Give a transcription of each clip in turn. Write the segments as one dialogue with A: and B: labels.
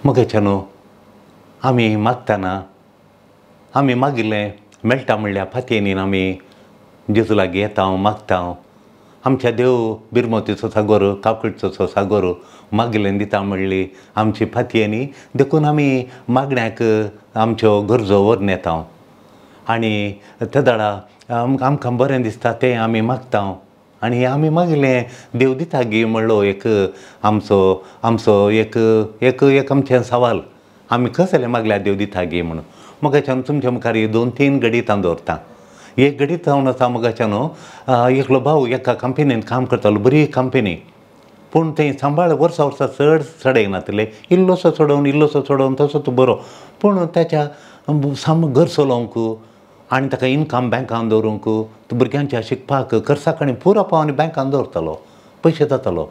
A: मगेच्या न्हू आमी मागतना आमी मागिल्लें मेळटा म्हणल्यार फातयेनी आमी जेजू लागीं येता मागता आमच्या देव बिरमतीचो सागोर काकुटचो सागोर मागिल्लें दिता म्हणली आमची फातयेनी देखून आमी मागण्याक आमच्यो गरजो व्हरून येता आनी त्या दाडा आमकां बरें दिसता तें आमी मागता आनी आमी मागिल्लें देव दिता गी म्हणलो एक आमचो एक आमचें सवाल आमी कसलें मागल्यार देव दिता गे म्हणून मोगाच्यान तुमच्या मुखार 2-3 घडीत हांव दवरतां. एक घडीत हांव आसा मोगाच्यान एकलो भाव एका कंपनींत काम करतालो बरी कंपनी पूण थंय सांबाळ वर्सां चड चडयनातले इल्लोसो चडोवन तसो तो बरो पूण ताच्या साम घर चलोवंक आनी ताका इनकम बँकान दवरूंक भुरग्यांच्या शिकपाक खर्चाकणी पुरो पावनी बँकान दवरतालो पयशे जातालो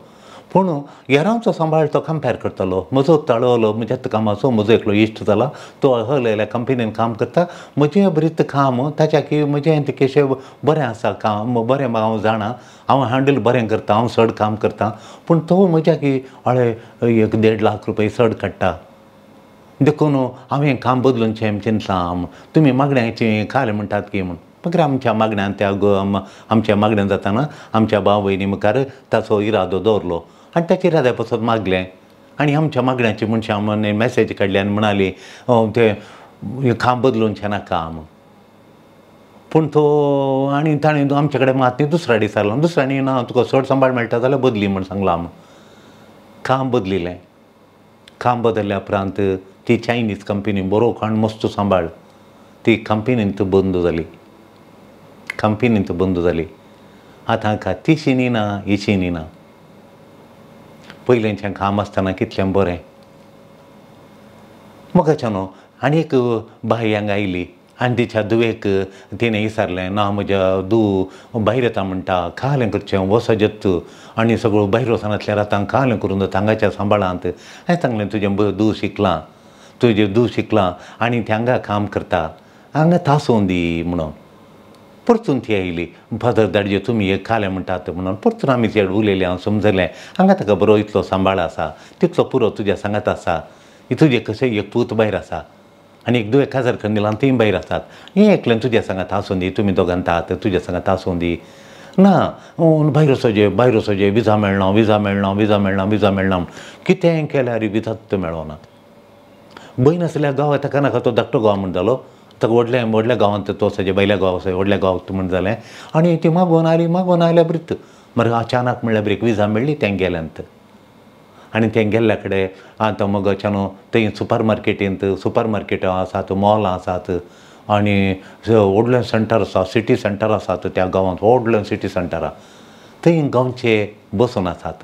A: पूण हेरांचो सांबाळ तो कंपेर करतालो म्हजो तळवलो म्हज्या कामाचो म्हजो एकलो इश्ट जाला तो हलयल्या कंपनीन काम करता म्हजें बरीत काम ताच्या की म्हजें कशें बरें आसा काम बरें हांव जाणा हांव हँडल बरें करता हांव चड काम करता पूण तो म्हज्या की हळे 1.5 लाख रुपया चड काडटा देखून हांवें काम बदलूनचें चिंतलां तुमी मागण्यांची खाल म्हणटात की म्हूण मागीर आमच्या मागण्यान त्या आमच्या मागण्यान जाताना आमच्या भाव भयणी मुखार ताचो इरादो दवरलो आनी ताच्या इराद्या पासून मागलें आनी आमच्या मागण्याची मनशां मॅसेज काडली आनी म्हणाली तें काम बदलूनचें नाका म्हूण पूण तो आनी ताणें आमचे कडेन मात न्ही दुसऱ्या दिसा आयलो दुसऱ्यांनी ना तुका चड सांबाळ मेळटा जाल्यार बदली म्हूण सांगलां काम बदलिलें काम बदलल्या उपरांत ती चायनीज कंपनी बरो आनी मस्त सांबाळ ती कंपनींत बंद जाली आतां हाका ती शिनी ना ही शिनी ना पयलेंचें काम आसतना कितलें बरें मोगाच्या न्हू आनी एक बाय हांगा आयली आनी तिच्या दुवेक तिणें विचारलें ना म्हज्या धूव भायर येता म्हणटा खालें करचें वसजत आनी सगळो भायर वचनातल्या रातांक खालें करून हांगाच्या सांबाळांत हांवें सांगलें तुजें धूव शिकलां आनी तें हांगा काम करता हांगा तांसून दी म्हणून परतून ती आयली फादर धाडजे तुमी एक खालें म्हणटात म्हणून परतून आमी चेड उलयलें हांव समजलें हांगा ताका बरो इतलो सांबाळ आसा तितलो पुरो तुज्या सांगात आसा तुजें कशें एक पूत भायर आसा आनी एक 2,000 दिला आनी तीं भायर आसात हें एकलें तुज्या सांगात आसूं दी तुमी दोगांतात तुज्या सांगात आसूं दी ना भायर वचोचें विजा मेळना कितें केल्यार विजाच मेळोना भंय नासल्या गांवांत ताका नाका तो धाकटो गांव म्हूण जालो ताका व्हडल्या गांवांत तो वचचें बैल्या गांव व्हडल्या गांवांत म्हूण जालें आनी ती मागोवन आयल्या बरीत मागीर अचानक म्हणल्यार बरी विजा मेळ्ळी तें गेल्यांत आनी तें गेल्ल्या कडेन आतां मोगाच्यान थंय सुपर मार्केटां आसात मॉल आसात आनी व्हडलें सेंटर आसा सिटी सेंटर आसात त्या गांवांत व्हडलें सिटी सेंटरा थंय गांवचे बसून आसात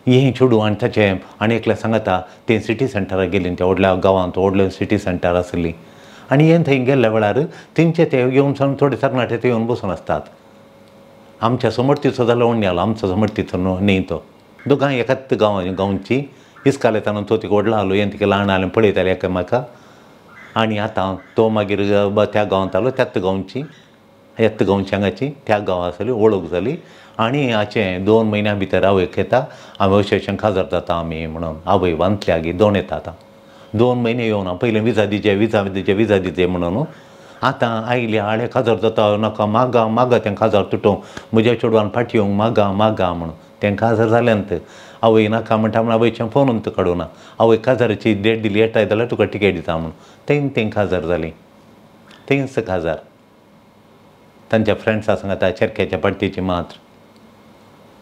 A: हें चेडूं आनी ताचें आनी एकल्या सांगता तें सिटी सेंटराक गेलीं त्या व्हडल्या गांवांत व्हडलें सिटी सेंटर आसली आनी हें थंय गेल्ल्या वेळार तेंचे ते येवन सावन थोडे तरणाटे ते येवन बसून आसतात आमच्या समर्थीचो जालो व्हडणी आलो आमचो समर्थीचो न्ही तो दोगांय एकाच गांवची इस्काल येताना तो तिका व्हडलो आलो हें तिका ल्हान आलें पळयतालें एकामेका आनी आतां तो मागीर त्या गांवांत आलो त्याच गांवची हांगाची त्या गांवां आसली वळख जाली आनी हाचें 2 म्हयन्या भितर आवयक येता हांवें अशें खाजर जाता आमी म्हणून आवय बांदल्या गी 2 येता आतां 2 म्हयने येवना पयलें विजा दिजे म्हणून आतां आयल्या आळे खाजर जाता नाका मागा तें खाजर तुटोवंक म्हज्या चेडवान फाटी येवंक मागा म्हणून तें खाजर जाल्यांत आवय नाका म्हणटा म्हण आवयचें फोनूच काडूना आवय खाजराची डेट दिली येताय जाल्यार तुका टिकेट दिता म्हणून तें खाजर जाली तेंच खाजर तांच्या फ्रेंड्सा सांगता चेरक्याच्या पडतेची मात्र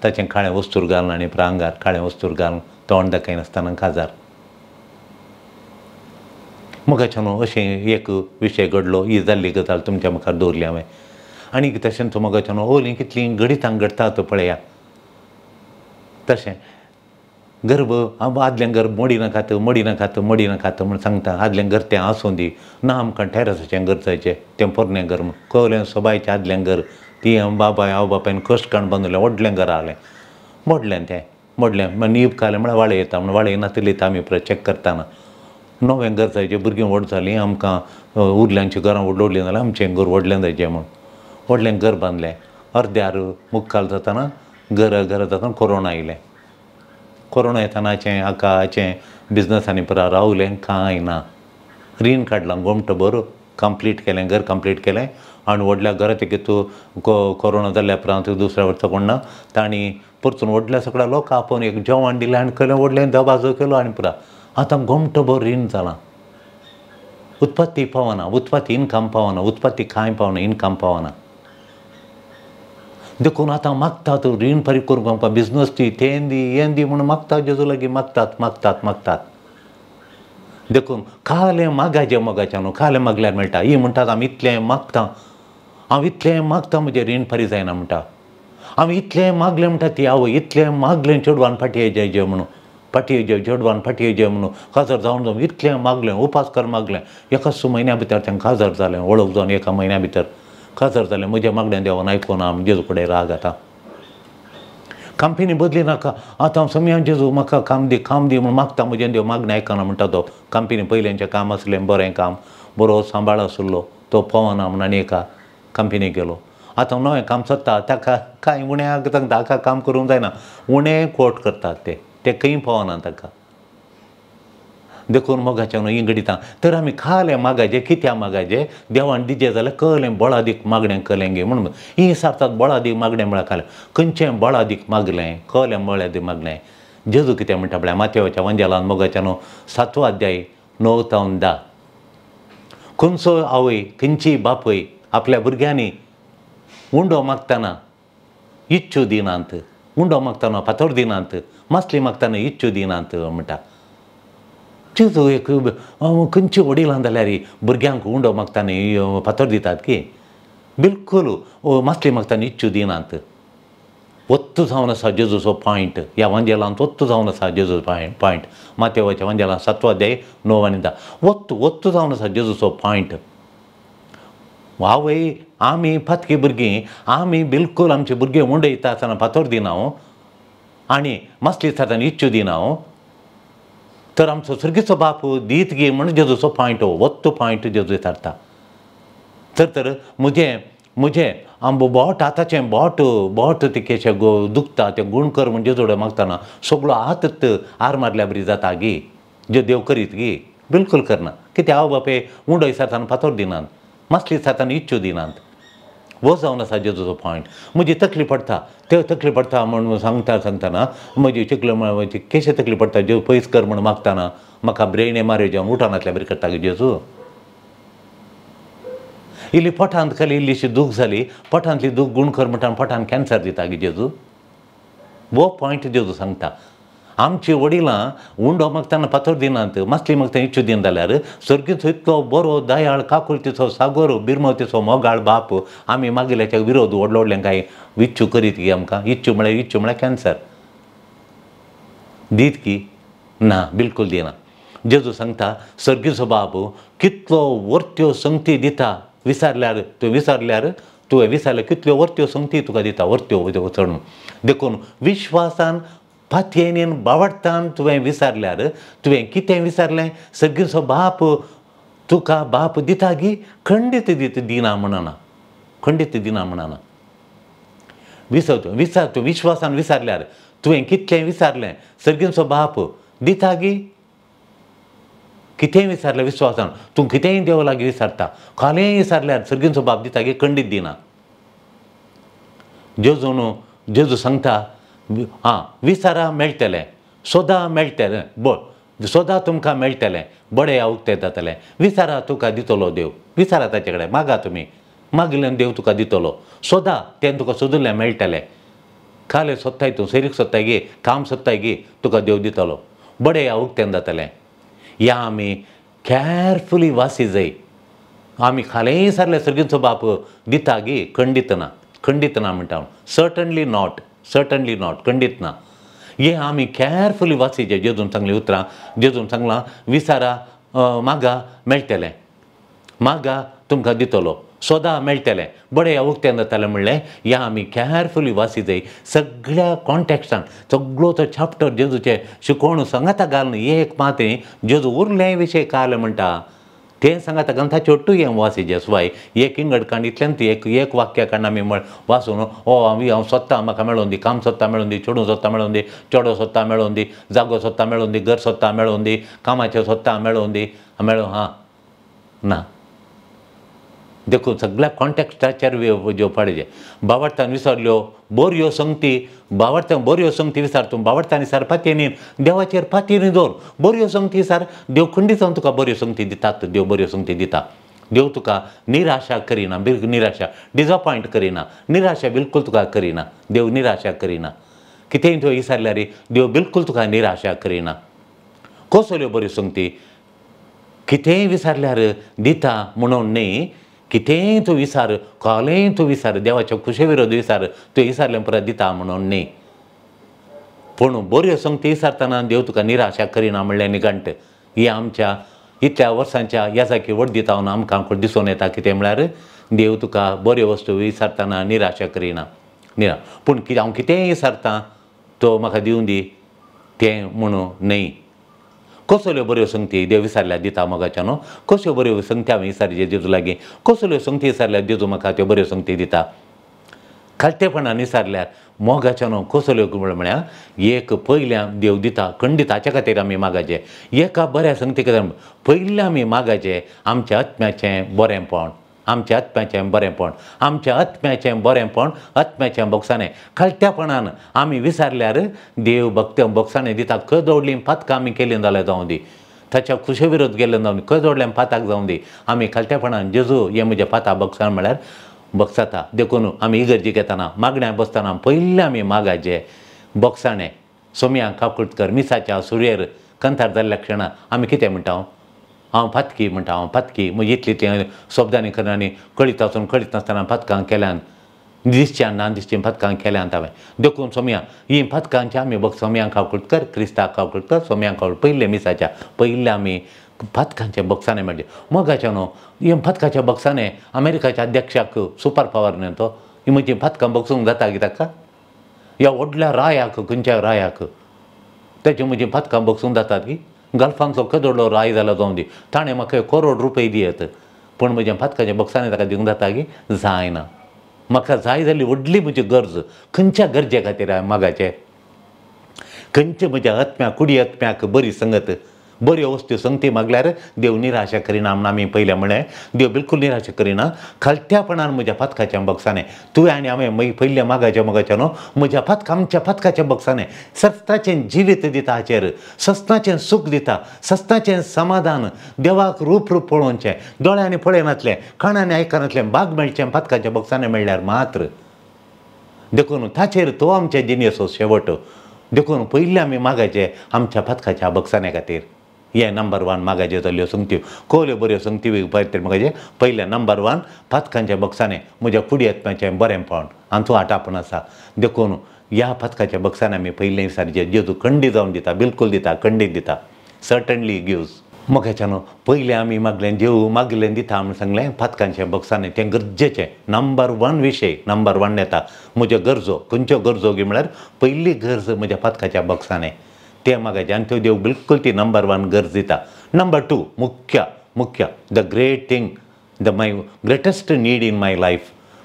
A: ताचें काळें वस्तूर घालून आनी प्रांगार काळें वस्तूर घालून तोंड दाखयनासतना खाजार मोगाच्यान अशें एक विशय घडलो ही जाल्ली गजाल तुमच्या मुखार दवरली हांवें आनी तशेंच मोगाच्यान ओलीं कितलीं घडीतां घडटात पळया तशें गर्भ आदलें घर मोडी नाकात म्हूण सांगता आदलें घर तें आसूं दी ना आमकां टॅरसाचें घर जायचें तें पोरनें घर कवलें सोबायचें आदलें घर ती आवय बापायन कश्ट काडून बांदलें व्हडलें घर जालें मोडलें नीब कालें म्हळ्यार वाळे येता म्हण वाळे येनातली आमी चॅक करताना नवें घर जायचें भुरगीं व्हड जालीं आमकां उरल्यांचीं घरां व्हडलीं जाल्यार आमचें घर व्हडलें जायचें म्हूण व्हडलें घर बांदलें अर्द्यार मुखाल जाताना घर जाताना कोरोना आयलें कोरोना येताना हाचें बिझनसांनी पुरा रावलें कांय ना. रीण काडलां गोमटो बरो कंप्लीट केलें, घर कंप्लीट केलें आनी व्हडल्या घरा तेगे कोरोना जाल्ल्या उपरांत दुसऱ्या वर्सा कोण ना तांणी परतून व्हडल्या सगळ्या लोकां आपोवन एक जेवण दिलें आनी केलें व्हडलें दबाजो केलो आनी पुरा आतां गोमटो बरो रीण जालां. उत्पत्ती पावना, उत्पत्ती इनकम पावना, उत्पत्ती कांय पावना, इनकम पावना. देखून आतां मागतात रीण फारीक करूंक आमकां बिझनस दी, तें दी, हें दी म्हणून मागतात जेजू लागीं मागतात. देखून खालें मागाचें मोगाचें न्हू, खालें मागल्यार मेळटा. ही म्हणटात हांव इतलें मागतां म्हजें रीण फारीक जायना म्हणटा. हांव इतलें मागलें म्हणटा ती आवय, इतलें मागलें चेडवान फाटीं येजय म्हणून, चेडवान फाटीं येजय म्हणून काजार जावन इतलें मागलें, उपास कर मागलें. एकाच म्हयन्या भितर तें काजार जालें, वळख जावन एका म्हयन्या भितर काजार जालें. म्हजें मागणें देवान आयकोना, जेजू कडेन राग आतां. कंपनी बदली नाका, आतां समया जेजू म्हाका काम दी म्हणून मागता, म्हजें देव मागणें आयकना म्हणटा तो. कंपनी पयलेंचें काम आसलें, बरें काम, बरो सांबाळ आसलो, तो पवना म्हणून आनी एका कंपनीक गेलो. आतां नवें काम सोदता, ताका कांय उण्याक ताका काम करूंक जायना, उणें कोट करतात ते खंय पवना ताका. देखून मोगाचें न्हू इंगडितां. तर आमी खालें मागाचें, कित्या मागाचें, देवान दिजें जाल्यार कळलें बळादीक मागणें केलें गे म्हणून. ही सांगतात बळादीक मागणें म्हळ्यार खालें, खंयचें बळादीक मागलें, कळलें बळादीक मागलें. जेजू कितें म्हणटा म्हळ्यार माथेवाच्या वंजेलान मोगाचें न्हू 7 अध्याय 9 ते 10. खंयचो आवय, खंयचीय बापय आपल्या भुरग्यांनी उंडो मागतना इच्छू दिनांत, उंडो मागतना फातर दिनांत, मासली मागतना इच्छू दिनांत म्हणटा. जेजू एक खंयची वडिलां जाल्यार भुरग्यांक उंडो मागतना फातर दितात की? बिलकूल मासली मागतना इच्छू दिनांत. ಒತ್ತು जावन आसा जेजूचो पॉयंट. ह्या वंजेलांत ಒತ್ತು जावन आसा जेजू पॉयंट. माथेवाच्या वंजेलांत 7 अध्याय 9 आनी 10. ಒತ್ತು जावन आसा जेजूचो पॉयंट. आवय, आमी फातकी भुरगीं, आमी बिलकूल आमचे भुरगे उंडयता आसतना फातर दिना आनी मासली आसतना इच्छू दिना, तर आमचो सर्गीचो बाप दीत गे म्हणून जेजूचो पॉयंट, ಒತ್ತು पॉयंट जेजू विचारता. तर म्हजें बोट आतांचें बोट तें दुखता, तें गुण कर म्हणजे जेजू कडेन मागतना सगळो हात आर मारल्या बरी जाता गी, जे देव करीत गी. बिलकूल करना. कित्याक आवय बापय उंडय सारताना फातर दिनात, मासली सारताना इच्छू दिनात. वो जावन आसा जेजूचो पॉयंट. म्हजी तकली पडटा, त्यो तकली पडटा म्हणून सांगतना म्हजी चिकले केशे तकली पडटा, जेव पयस कर म्हणून मागतना म्हाका ब्रेन एमआरआय जावन उठोनातल्या बरी करता गे जेजू. इल्ली पोटांत खाली इल्लीशी दूख जाली, पोटांतली दूख गुण कर म्हणटा पोटांत कॅन्सर दिता गे जेजू. वो पॉयंट जेजू सांगता. आमची वडिलां उंडो मागतना फातर दिनात, मासली मागतना इच्छू दिन जाल्यार सर्गीचो इतलो बरो दयाळ काकुळतीचो सागोर बिरमतीचो मोगाळ बाप आमी मागिल्ल्याच्या विरोध व्हडलें कांय इच्छू करीत गी आमकां. इच्छू म्हळ्यार कॅन्सर दीत की ना, बिलकूल दिना. जेजू सांगता सर्गीचो बाप कितलो वर्त्यो संगती दिता. विचारल्यार तुवें कितल्यो वर्त्यो संगती तुका दिता, वर्त्यो चडून. देखून विश्वासान फातयेन बावडटान तुवें विचारल्यार, तुवें कितें विचारलें, सर्गीचो बाप तुका बाप दिता गी, खंडीत दिना म्हणना, खंडीत दिना म्हणना. तूं विश्वासान विचारल्यार, तुवें कितलें विचारलें, सर्गीचो बाप दिता गी. कितेंय विचारलें विश्वासान, तूं कितेंय देवा लागीं विचारता, खालेंय विचारल्यार सर्गीचो बाप दिता गे, खंडीत दिना. जेजू सांगता विचारा मेळटलें, सोदा मेळटलें, सोदा तुमकां मेळटलें, बडें ह्या उक्तें जातलें. विचारा तुका दितलो देव. विचारा ताचे कडेन, मागा तुमी, मागिल्लें देव तुका दितलो. सोदा तें तुका सोदुल्लें मेळटलें. खालें सोदताय तूं, सेरीक सोदताय गे, काम सोदताय गे, तुका देव दितलो. बडें ह्या उक्तें जातलें. ह्या आमी कॅरफुली वासी जाय. आमी खालेंय विचारलें सर्गीचो बाप दिता गे, खंडीत ना म्हणटा. सर्टनली नॉट, खंडीत ना. हे आमी कॅरफुली वाचीचें. जेजून सांगलीं उतरां, जेजून सांगलां विचारा, मागा मेळटलें, मागा तुमकां दितलो, सोदा मेळटलें, बडें ह्या उक्तें जातलें म्हणलें. हें आमी कॅरफुली वाची जाय. सगळ्या कॉन्टेक्स्टान सगळो तो चॅप्टर जेजूचे शिकोवण सांगाता घालून एक मातें जेजू उरले विशय काल म्हणटा. तें सांगात ग्रंथाचें ओट्टू हें वासिचें स्वाय एक इंगडकांड इतल्यान एक वाक्या कांड आमी वाचून हांव सोदतां म्हाका मेळोवन दी, काम सोदतां मेळोवन दी, चेडूं सोदतां मेळोवन दी, चेडो सोदतां मेळोवन दी, जागो सोदतां मेळोवन दी, घर सोदतां मेळोवन दी, कामाचें सोदतां मेळोवन दी, ना. देखून सगळ्या कॉन्टेक्स्टाचेर पाडचे. बावडतान विसरल्यो बऱ्यो संगती, बावडतान बऱ्यो संगती विसार, तूं बावडतान विसार पातयेनी देवाचेर पातयेनी दवर. बऱ्यो संगती विसार, देव खंडीत जावन तुका बऱ्यो संगती दितात. देव बऱ्यो संगती दिता. देव तुका निराशा करिना, निराशा डिजपॉयंट करिना, निराशा बिलकुल तुका करिना. देव निराशा करिना. कितेंय तुवें विसारल्यार देव बिलकुल तुका निराशा करिना. कसल्यो बऱ्यो संगती? कितेंय विसारल्यार दिता म्हणून न्ही, कितेंय तूं विसार, कोलेंय तूं विसार, देवाच्या खुशे विरोध विसार, तुवें विसारलें परत दिता म्हणून न्ही. पूण बऱ्यो संगती विसारतना देव तुका निराशा करिना म्हणलें निघंट. ही आमच्या इतल्या वर्सांच्या ह्या जाकी वर्दीत हांव आमकां दिसून येता. कितें म्हळ्यार देव तुका बऱ्यो वस्तू विसारतना निराशा करिना. पूण हांव कितेंय विसारतां तो म्हाका दिवं दी तें म्हणून न्ही. कसल्यो बऱ्यो संगती देव विसारल्यार दिता मोगाच्या न्हू. कश्यो बऱ्यो संगती हांवें विसारचे जेजू लागीं, कसल्यो संगती विसारल्यार जेजू म्हाका त्यो बऱ्यो संगती दिता. खालतेपणान विसारल्यार मोगाच्या न्हू कसल्यो म्हळ्यार एक पयल्यान देव दिता खंडीत. हाचे खातीर आमी मागाचे. एका बऱ्या संगती खातीर पयलीं आमी मागाचें आमच्या आत्म्याचें बरेंपण, आमच्या आत्म्याचें बरेंपण, आमच्या आत्म्याचें बरेंपण, आत्म्याचें बोगसाणें. खालत्यापणान आमी विसारल्यार देव बोगसाणें दिता. खंय दवडलीं पातकां आमी केलीं जाल्यार जावं दी, ताच्या खुशे विरोध गेलें जावं दी, खंय दवडलें पाताक जावं दी, आमी खालत्यापणान जेजू हें म्हजें पाता बोगसाण म्हळ्यार बोगसाता. देखून आमी इगर्जेक येताना मागण्या बसतना पयलीं आमी मागाचें बोगसाणें. सोमया काकुटकर मिसाच्या सुरयेर कंथार जाल्ल्या क्षणां आमी कितें म्हणटा? हांव पातकी म्हणटा, हांव पातकी. म्हजी इतली शब्दांनी खऱ्यांनी कळीत आसून कळीत नासतना पातकां केल्यान दिसच्यान ना दिसचीं पातकां केल्यांत हांवें. देखून सोमया हीं पातकांची आमी सोमया काकुटकर, क्रिस्ता काकुटकर, सोमया काकुट पयले मिसाच्या पयलीं आमी पातकांचें बोगसाणें मेळचें. मोगाचें न्हू हें पातकाचें बोगसाणें अमेरिकाच्या अध्यक्षाक सुपर पावर न्ही तो. ही म्हजीं पातकां बोगसूंक जाता की ताका? ह्या व्हडल्या रायाक, खंयच्या रायाक तेजे म्हजीं पातकां बोगसूंक जातात की? गल्फांचो केदोडलो राय जालो जावं दी, ताणें म्हाका करोड रुपये दियत, पूण म्हज्या पातकाचें बोगसाणें ताका दिवंक जाता की? जायना. म्हाका जाय जाली व्हडली म्हजी गरज. खंयच्या गरजे खातीर हांवें मागाचें? खंयचे म्हज्या आत्म्याक, कुडी आत्म्याक बरी संगत, बऱ्यो वस्तू संगती मागल्यार देव निराशा करिना म्हण आमी पयलें म्हळें. देव बिलकुल निराशा करिना. खालत्यापणान म्हज्या पातकाचें बोगसाणें तुवें आनी हांवें पयलें मागाचें न्हू. म्हज्या आमच्या पातकाचें बोगसाणें सस्ताचें जिवीत दिता. हाचेर सस्ताचें सूख दिता, सस्ताचें समाधान, देवाक रूप पळोवचें, दोळ्यांनी पळयनातलें, कानांनी आयकनातलें, बाग मेळचें पातकाचें बोगसाणें मेळ्ळ्यार मात्र. देखून ताचेर तो आमचे जिनेसो शेवट. देखून पयलीं आमी मागाचें आमच्या पातकाच्या बोगसाण्या खातीर. हे नंबर 1 मागाच्यो जाल्ल्यो संगत्यो. कसल्यो बऱ्यो संगती खातीर मागाचें पयलें नंबर 1 पातकांचें बोगसाणें, म्हज्या कुडी आत्म्याचें बरेंपण आनी तूं आटापण आसा. देखून ह्या पातकाच्या बोगसाणें आमी पयलें विसारचें. जेजू खंडीत जावन दिता, बिलकुल दिता, खंडीत दिता. Certainly gives. मोगाचें न्हू पयलें आमी मागलें देव मागलें दिता म्हूण सांगलें. पातकांचें बोगसाणें तें गरजेचें. नंबर 1 विशय नंबर 1 येता. म्हज्यो गरजो खंयच्यो गरजो गी म्हळ्यार पयली गरज म्हज्या पातकाच्या बोगसाणें तें मागाचें आनी त्यो देव बिलकुल ती नंबर 1 गरज दिता. नंबर 2 मुख्य the great thing, my greatest need in my life.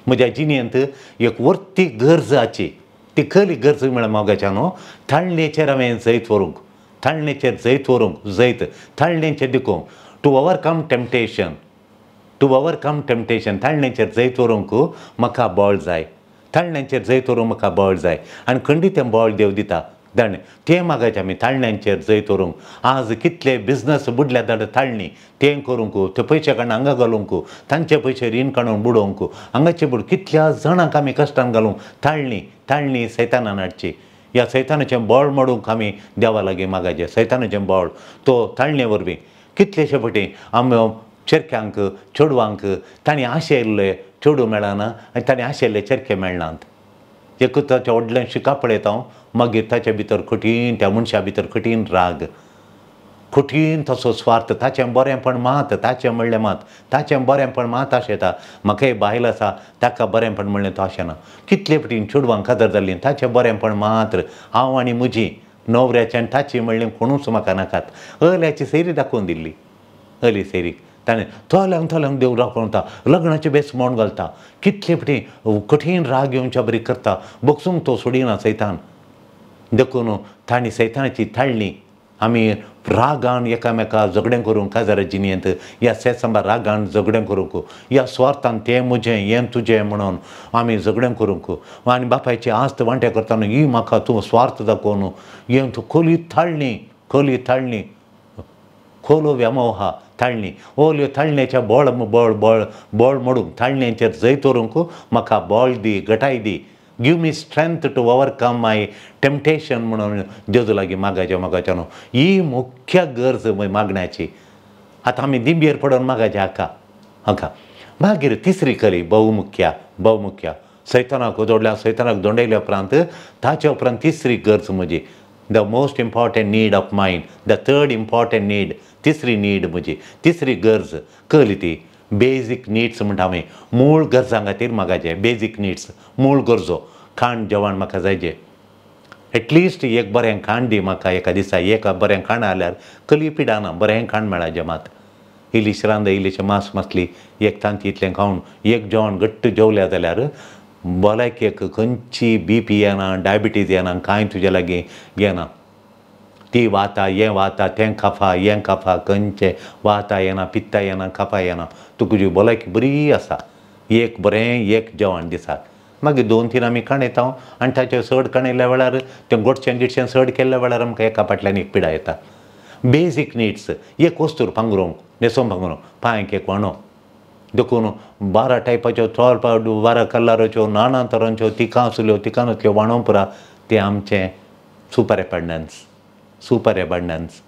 A: म्हज्या जिणेंत एक वर्ती गरज आची. ती खरी गरज म्हळ्यार मोगाचें न्हू थाळणेचेर हांवें जैत व्हरूंक, थाळणेचेर जैत व्हरूंक, जैत थाळणेचेर दिखूंक. टू ओवरकम टेम्पटेशन, थाळणेचेर जैत व्हरूंक म्हाका बळ जाय. थाळण्यांचेर जैत व्हरूंक म्हाका बळ जाय आनी खंडीत तें बळ देव दिता. धाडणें तें मागाचें आमी थाळण्यांचेर जैत व्हरूंक. आज कितले बिझनस बुडल्या धाड थाळणी तें करूंक, ते पयशे काडून हांगा घालूंक, तांचे पयशे रीण काडून बुडोवंक, हांगाचे बुड कितल्या जाणांक आमी कश्टान घालूंक. थाळणी सैतानान हाडची. ह्या सैतानाचें बळ मोडूंक आमी देवा लागीं मागाचें. सैतानाचें बळ तो थाळणे वरवीं कितलेशे फावटी आमी चेडक्यांक, चेडवांक तांणी आशेल्ले चेडूं मेळना आनी तांणी आशेल्ले चेडके मेळनात. एकूच ताच्या व्हडलें शिका पळयता हांव. मागीर ताचे भितर कठीण, त्या मनशा भितर कठीण राग, कठीण तसो स्वार्थ. ताचें बरेंपण मात, ताचें म्हणलें मात, ताचें बरेंपण मात आशेता. म्हाका एक बायल आसा ताका बरेंपण म्हणलें तो आशेना. कितले फावटी चेडवांक कादर जाल्ली ताचें बरेंपण मात्र हांव आनी म्हजी न्हवऱ्याचें ताची म्हणलें कोणूच म्हाका नाकात. हल्याची सैरी दाखोवन दिल्ली, हली सैरीक ताणें थोल्यांक देव राखता, लग्नाचे बेस मोड घालता, कितले फाटी कठीण राग येवच्या बरी करता, बगसूंक तो सोडिना सैतान. देखून तांणी सैतानाची थाळणी आमी रागान एकामेका झगडें करूंक काजारा जिणेंत, ह्या सेसंबा रागान झगडें करूंक, ह्या स्वार्थान तें म्हजें हें तुजें म्हणून आमी झगडें करूंक, आनी बापायची आस्त वांटे करतना ही म्हाका तूं स्वार्थ दाखोवन हें तूं खोली थाळणी खोलो व्यामोहा थाळणी ओल्यो थाळणेच्या बळ मोडूंक थाळणेचेर जैत व्हरूंक म्हाका बळ दी, घटाय दी, give me strength to overcome my temptation म्हणून जेजू लागीं मागाच्या न्हू. ही मुख्य गरज मागण्याची. आतां आमी दिंबयेर पडोवन मागाचें हाका. मागीर तिसरी कली बहुमुख्य सैतानाक जोडल्या, सैतानाक दोंडयल्या उपरांत ताचे उपरांत तिसरी गरज म्हजी, the most important need of mind, the third important need, तिसरी नीड म्हजी, तिसरी गरज कली ती बेजीक नीड्स म्हणटा आमी. मूळ गरजां खातीर मागाचें. बेजीक नीड्स, मूळ गरजो. खाण जेवण म्हाका जायचें. एटलिस्ट एक बरें खाण दी म्हाका एका दिसा. एक बरें खाण जाल्यार कली पिडाना, बरें खाण मेळा जेमात. इल्लीशी रांद, इल्लीशें मांस मासली, एक तांती इतलें खावन एक जेवण घट्ट जेवल्या जाल्यार भलायकेक खंयची BP येना, डायबिटीज येना, कांय तुजे लागीं येना. ती वाता, हें वाता, तें काफा, खंयचें वाता येना, पित्ता येना, काफा येना. तुजी भलायकी बरी आसा. एक जेवण दिसाक. मागीर 2-3 आमी खाणयता आनी ताचे चड खाणयल्या वेळार तें गोडशें चड केल्ल्या वेळार आमकां एका फाटल्यान एक पिडा येता. Basic needs. एक वस्तूर पांगरूंक, न्हेसोवन पांगरूंक, पांयक एक वांडो. देखून 12 टायपाच्यो, 12 कलराच्यो, नाना तरांच्यो तिकांसल्यो वांडो पुरा. तें आमचें सुपर एबंडन्स.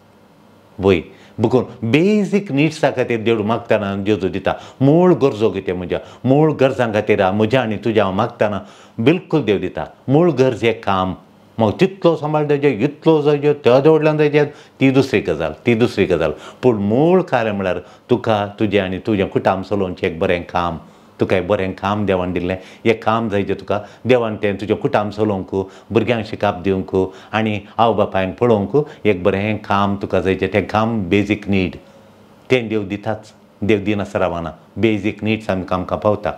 A: वय बघून बेजीक निड्सा खातीर देव मागतना जेजू दिता. मूळ गरजो कितें म्हज्या, मूळ गरजां खातीर म्हज्या आनी तुज्या हांव मागतना बिलकूल देव दिता. मूळ गरज एक काम, मग तितलो सांबाळ जायचे, इतलो जायचे, त्या वडल्यान जायचे, ती दुसरी गजाल. पूण मूळ कार्य म्हळ्यार तुका तुजें आनी तुजें कुटाम चलोवचें एक बरें काम. तुका एक बरें काम देवान दिल्लें. एक काम जायचें तुका. देवान तें तुजें कुटाम चलोवंक, भुरग्यांक शिकाप दिवंक आनी आवय बापायंक पळोवंक एक बरें काम तुका जायचें. तें काम बेजीक नीड. तें देव दिताच. देव दिनासतना रावना. बेजीक नीड्स आमकां पावता.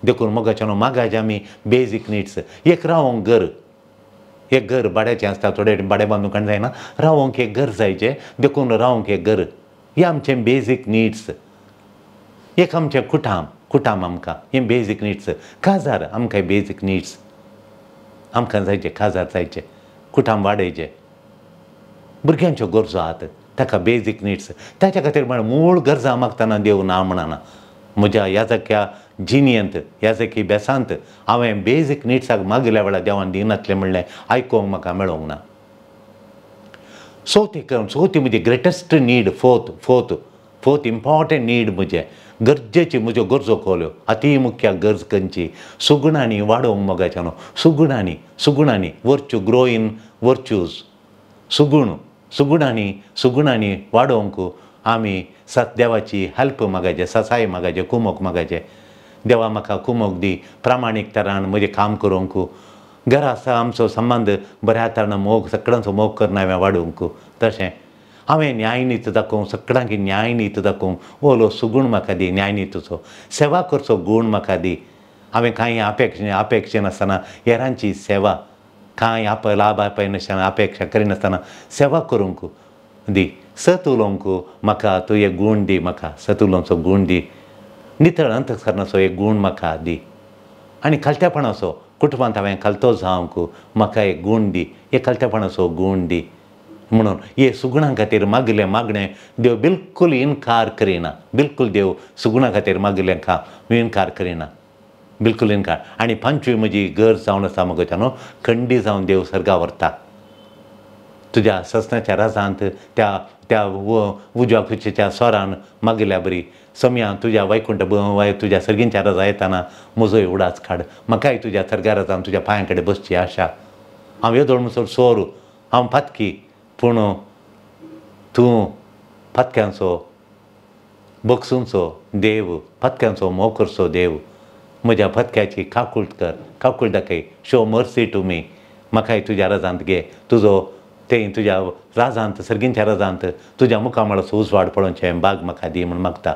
A: देखून मोगाच्यान मागाचे आमी बेजीक नीड्स. एक रावंक घर. एक घर भाड्याचें आसता, थोडे भाडें बांदूंक जायना. रावंक एक घर जायचें. देखून रावंक एक घर. हें आमचें बेजीक नीड्स. एक आमचें कुटाम आमकां हें बेजीक नीड्स. काजार आमकां बेजीक नीड्स. आमकां जायचे काजार जायचे, कुटाम वाडयचे, भुरग्यांच्यो गरजो आहात, ताका बेजीक नीड्स. ताच्या खातीर म्हळ्यार मूळ गरजा मागतना देव ना म्हणना. म्हज्या ह्या जाग्या जिणेंत, ह्या जागी बेसांत हांवें बेजीक नीड्साक मागल्या वेळार देवान दिनातलें म्हणलें आयकोंक म्हाका मेळोंक ना. चवथी म्हजी greatest need, fourth important need म्हजें, गरजेची म्हज्यो गरजो खोल्यो. अति मुख्य गरज खंयची? सुगुणांनी वाडोवंक मोगाच्या न्हू. सुगुणांनी वर्च्यू, ग्रो इन वर्च्यूज. सुगुणांनी वाडोवंक आमी देवाची हेल्प मागायचे, ससाय मागायचे, कुमोक मागायचे. देवा म्हाका कुमोक दी, प्रामाणीक तरान म्हजें काम करूंक. घरा आसा आमचो संबंद बऱ्या तरान सगळ्यांचो मोग करून हांवें वाडोवंक. तशें हांवें न्यायनीत दाखोवंक, सगळ्यांक न्यायनीत दाखोवंक. ओलो सुगूण म्हाका दी न्यायनीतीचो. सेवा करचो गूण म्हाका दी. हांवें कांय अपेक्षा नासतना हेरांची सेवा, कांय लाभ नासतना अपेक्षा करिनासतना सेवा करूंक दी. सत उलोवंक म्हाका तूं एक गूण दी. म्हाका सत उलोवचो गूण दी. नितळ अंतकरणाचो एक गूण म्हाका दी. आनी खालत्यापणाचो, कुटुंबांत हांवें खालतो जावंक म्हाका एक गूण दी. एक खालत्यापणाचो गूण दी. म्हणून हे सुगुणां खातीर मागलें मागणें देव बिलकूल इन्कार करिना. बिलकूल देव सुगुणां खातीर मागलें इन्कार करिना. बिलकूल इन्कार. आनी पंचवी म्हजी गरज जावन आसा मोगाच्या न्हू, खंडी जावन देव सर्गा व्हरता. तुज्या ससनाच्या राजांत त्या उजव्या खुशेच्या स्वरान मागल्या बरी. समया तुज्या वैकुंठ तुज्या सर्गींच्या राजा येताना म्हजोय उडाच काड. म्हाकाय तुज्या सर्गा राजान तुज्या पांया कडेन बसची आशा. हांव येदोळ म्हणसर सोर, हांव फातकी, पूण तूं फातक्यांचो बगसूंचो देव, फातक्यांचो मोग करचो देव. म्हज्या फातक्याची काकूळ दाखय. Show mercy to me. म्हाकाय तुज्या राजांत घे. तें तुज्या राजांत, सर्गींच्या राजांत तुज्या मुखामळाचो उजवाड पळोवचें भाग म्हाका दी म्हूण मागता.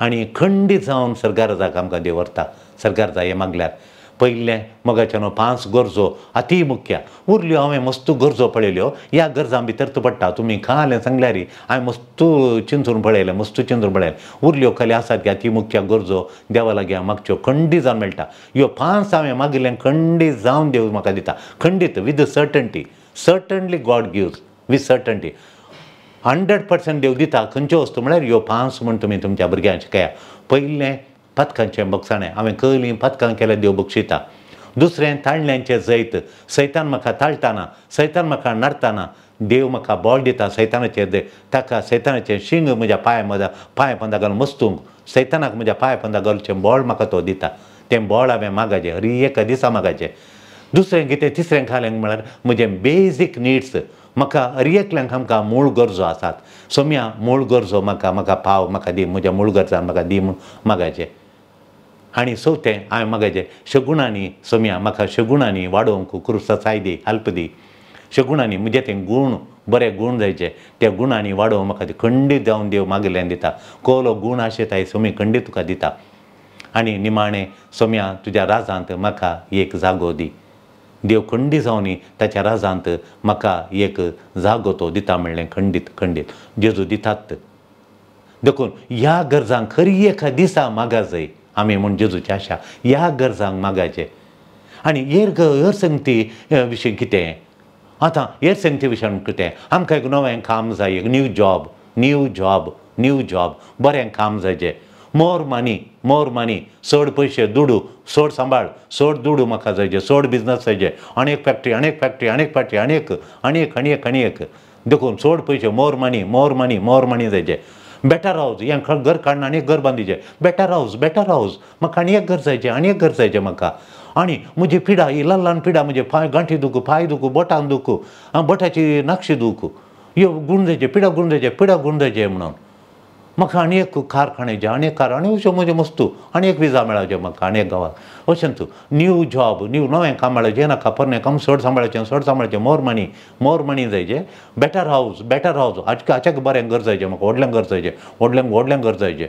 A: आनी खंडीत जावन सरकार जाका आमकां देव व्हरता सरकार जाय हें मागल्यार पयलें मोगाच्यान 5 गरजो अती मुख्य उरल्यो हांवें मस्तू गरजो पळयल्यो ह्या गरजां भितर तूं पडटा तुमी खालें सांगल्यार हांवें मस्तू चिंतून पळयलें मस्तू चिंतून पळयलें उरल्यो खले आसात की अती मुख्य गरजो देवा लागीं मागच्यो खंडीत जावन मेळटा ह्यो 5 हांवें मागिल्लें खंडीत जावन देव म्हाका दिता खंडीत with certainty certainly God gives with certainty 100% देव दिता खंयच्यो वस्तू म्हळ्यार ह्यो 5 म्हण तुमी तुमच्या भुरग्यांक शिकया पयलें पथकांचें बक्षाणें हांवें कळलीं पथकां केल्यार देव बक्षिता दुसरें ताळल्यांचें जैत सैतान म्हाका ताळटाना सैतान म्हाका नडटाना देव म्हाका बॉल दिता सैतानाचेर ताका सैतानाचें शिंग म्हज्या पांय पंदा घालून मस्तूंक सैतानाक म्हज्या पांय पंदा घालचें बॉल म्हाका तो दिता तें बॉल हांवें मागचें हर एका दिसा मागचें दुसरें कितें तिसरें खालें म्हळ्यार म्हजें बेजीक निड्स म्हाका हर एकल्यांक आमकां मूळ गरजो आसात सोम्या मूळ गरजो म्हाका पाव म्हाका दी म्हज्या मूळ गरजान म्हाका दी म्हूण मागचें आनी चवथें हांवें मागचें शगुणांनी सोम्या म्हाका शगुणांनी वाडोवंक क्रुसा साय दी हेल्प दी शगुणांनी म्हणजे तें गूण बरे गूण जायचे त्या गुणांनी वाडोवंक म्हाका ती खंडीत जावन देव मागिल्ल्यान दिता कोलो गूण आशेताय सोमी खंडीत तुका दिता आनी निमाणें सोम्या तुज्या राजांत म्हाका एक जागो दी देव खंडीत जावनी ताच्या राजांत म्हाका एक जागो तो दिता म्हणलें खंडीत खंडीत जेजू दितात देखून ह्या गरजांक खरी एका दिसा मागा जाय आमी म्हूण जेजूची आशा ह्या गरजांक मागचें आनी हेर संगती विशीं कितें आतां हेर संगती विशयान कितें आमकां एक नवें काम जाय एक न्यू जॉब बरें काम जायचें मोर मनी चड पयशे दुडू चड सांबाळ चड दुडू म्हाका जायचे चड बिजनस जायचे आनीक फॅक्टरी आनीक देखून चड पयशे मोर मनी जायचे बेटर हावज हें घर काडून आनी एक घर बांदिचें बेटर हावज म्हाका आनी एक घर जायचें म्हाका आनी म्हजी पिडा ही ल्हान पिडा म्हणजे गांठी दुखू पांय दुखू बोटान दुखू बोटाची नाक्षी दुखू ह्यो गूण जायचे पिडा गूण जायचे म्हणून म्हाका आनी एक कारखान्याचें आनी अशें म्हजें मस्तू आनी एक विजा मेळाचें म्हाका आनी एक गांवांत अशें तूं न्यू जॉब नवें काम मेळचें नाका पोरणें काम चड सांबाळचें मोर मनी जायचें बेटर हावज हाच्याक बरें घर जायचें म्हाका व्हडलें घर जायचें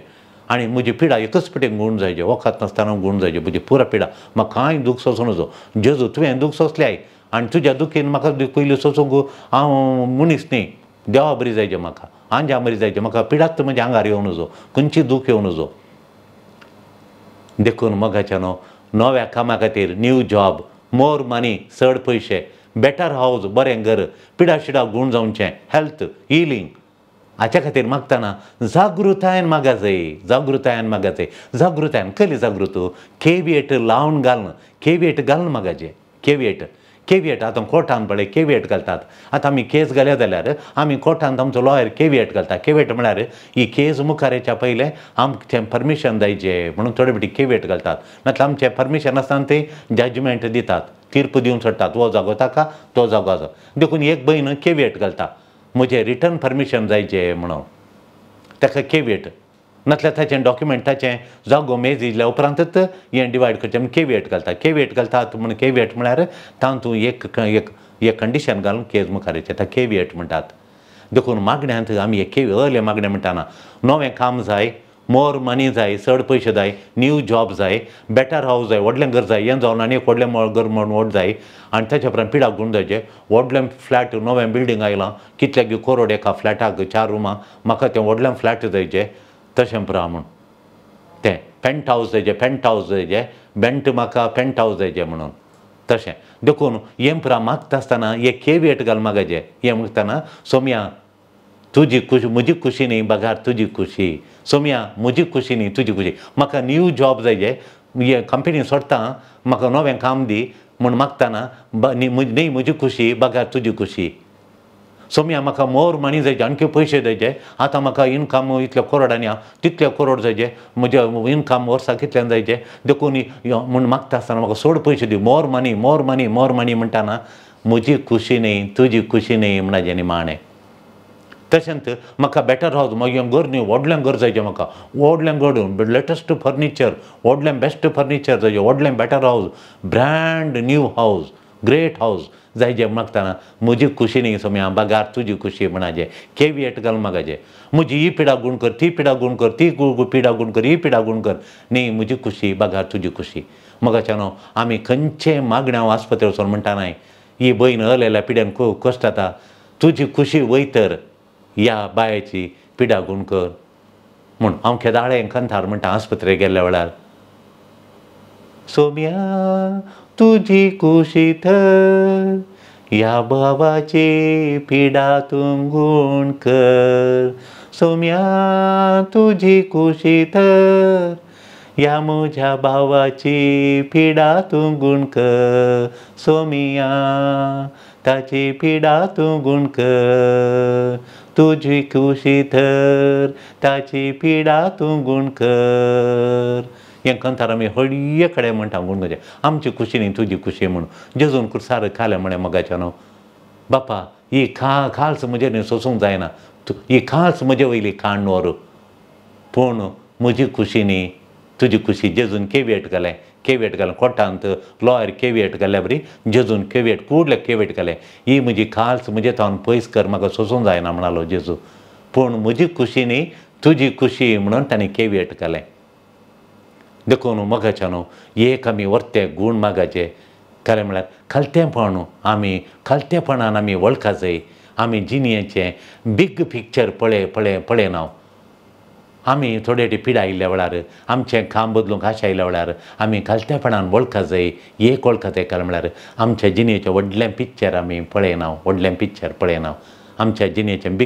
A: आनी म्हजी पिडा एकच पिटेन गूण जायचें वखद नासतना गूण जायचें म्हजी पुरा पिडा म्हाका कांय दूख सोंसूं नजो जेजू तुवें दूख सोंसल्याय आनी तुज्या दुखीन म्हाका पयलीं सोंसूंक हांव मनीस न्ही देवा बरी जायचें म्हाका आंजा बरी जायचें म्हाका पिडात म्हज्या आंगार येवं नजो खंयची दूख येवं नजो देखून मोगाच्यान नव्या कामा खातीर न्यू जॉब मोर मनी चड पयशे बेटर हावज बरें घर पिडा शिडा गूण जावचें हेल्थ हिलींग हाच्या खातीर मागतना जागृतायेन मागा जाय जागृतायेन खंयली जागृत केविएट लावन घालून मागाचें केविएट आतां कोर्टान पळय केविएट घालतात आतां आमी केस घाले जाल्यार आमी कोर्टांत आमचो लॉयर केविएट घालता केविएट म्हळ्यार ही केस मुखार येच्या पयलें आमचें परमिशन जायचें म्हणून थोडे फावटी केविएट घालतात नाजाल्यार आमचें परमिशन आसतना ते जजमेंट दितात तीर्प दिवन सोडटात हो जागो ताका तो जागो आसा देखून एक भयण केविएट घालता म्हजें रिटर्न परमिशन जायचें म्हणून ताका केविएट नाजाल्यार ताचें डॉक्युमेंट ताचें जागो मेजिल्ल्या उपरांतच हें डिवायड करचें म्हण केविएट घालतात म्हण केविएट म्हळ्यार तातूंत एक कंडिशन घालून केस मुखार येचें ताका केविएट म्हणटात देखून मागण्यांत आमी एक मागणें म्हणटाना नवें काम जाय मोर मनी जाय चड पयशे जाय न्यू जॉब जाय बेटर हावज जाय व्हडलें घर जाय हें जावन आनी एक व्हडलें घर म्हणून व्हड जाय आनी ताचे उपरांत पिडाक गूण जायचें व्हडलें फ्लॅट नवें बिल्डींग आयलां कितले करोड एका फ्लॅटाक 4 रुमां म्हाका तें व्हडलें फ्लॅट जायचें तशें पुरा म्हूण तें पेंट हावज जायचें बेंट म्हाका पेंट हावज जायचें म्हणून तशें देखून हें पुरा मागता आसतना एक केविएट घाल मागचें हें मागतना सोम्या तुजी खुशी म्हजी खुशी न्ही बगार तुजी खुशी सोम्या म्हजी खुशी न्ही तुजी खुशी म्हाका न्यू जॉब जायचें हें कंपनी सोडटा म्हाका नवें काम दी म्हूण मागतना न्ही म्हजी खुशी बगार तुजी खुशी सोम्या म्हाका मोर मनी जायचें आणकी पयशे जायचे आतां म्हाका इनकम इतले करोडांनी हांव तितले करोड जायचे म्हजें इनकम वर्साक कितल्यान जायचें देखून म्हूण मागता आसतना म्हाका चड पयशे दी मोर मनी म्हणटाना म्हजी खुशी न्ही तुजी खुशी न्ही म्हणजें निमाणें तशेंच म्हाका बेटर हावज मागीर घर न्ही व्हडलें घर जायचें म्हाका व्हडलें घर लेटस्ट फर्निचर व्हडलें बेस्ट फर्निचर जायचें व्हडलें better house brand new house great house जाय जे मागताना म्हजी खुशी न्ही सोम्या बागार तुजी खुशी म्हणाजे केविएट घाल मागाजे म्हजी ही पिडा गूण कर ती पिडा गूण कर ती पिडा गूण कर ही पिडा गूण कर न्ही म्हजी खुशी बागार तुजी खुशी मगाच्यानो आमी खंयचे मागण्या आस्पत्रे वचून म्हणटा नाय ही भयण हलयल्या पिड्यान खूब कश्ट जाता तुजी खुशी वयतर ह्या बायेची पिडा गूण कर म्हूण हांव केदाळे कंथार म्हणटा आस्पत्रेक गेल्ल्या वेळार सोम्या तुजी खुशी थर ह्या बाबाची पिडा तूं गूण कर सोम्या तुजी खुशी थर ह्या म्हज्या भावाची पिडा तूं गूण कर सोमिया ताची पिडा तूं गूण कर तुजी खुशी थर ताची पिडा तूं गूण कर हें कंथार आमी हळये कडेन म्हणटा गूण करचें आमची खुशी न्ही तुजी खुशी म्हणून जेजून कुर्सार खालें म्हणें मोगाच्या न्हू बापा ही खाल्स म्हजे न्ही सोसूंक जायना ही खाल्स म्हजे वयली खाण व्हर पूण म्हजी खुशी न्ही तुजी खुशी जेजून केविएट घालें कोर्टांत लॉयर केविएट घाल्या बरी जेजून केविएट कुडले केविएट घालें ही म्हजी खाल्स म्हजे थावन पयस कर म्हाका सोसूंक जायना म्हणालो जेजू पूण म्हजी खुशी न्ही तुजी खुशी म्हणून ताणें केविएट घालें देखून मोगाच्या न्हू एक आमी व्हरते गूण मागाचे खरें म्हळ्यार खालतेपणान आमी वळखा जाय आमी जिणेचें बीग पिक्चर पळयना आमी थोडे पिडा आयिल्ल्या वेळार आमचें काम बदलूंक आशा आयिल्ल्या वेळार आमी खालतेपणान वळखा जाय एक वळखा जाय काय म्हळ्यार आमच्या जिणेचें व्हडलें पिक्चर आमी पळयना आमच्या जिणेचें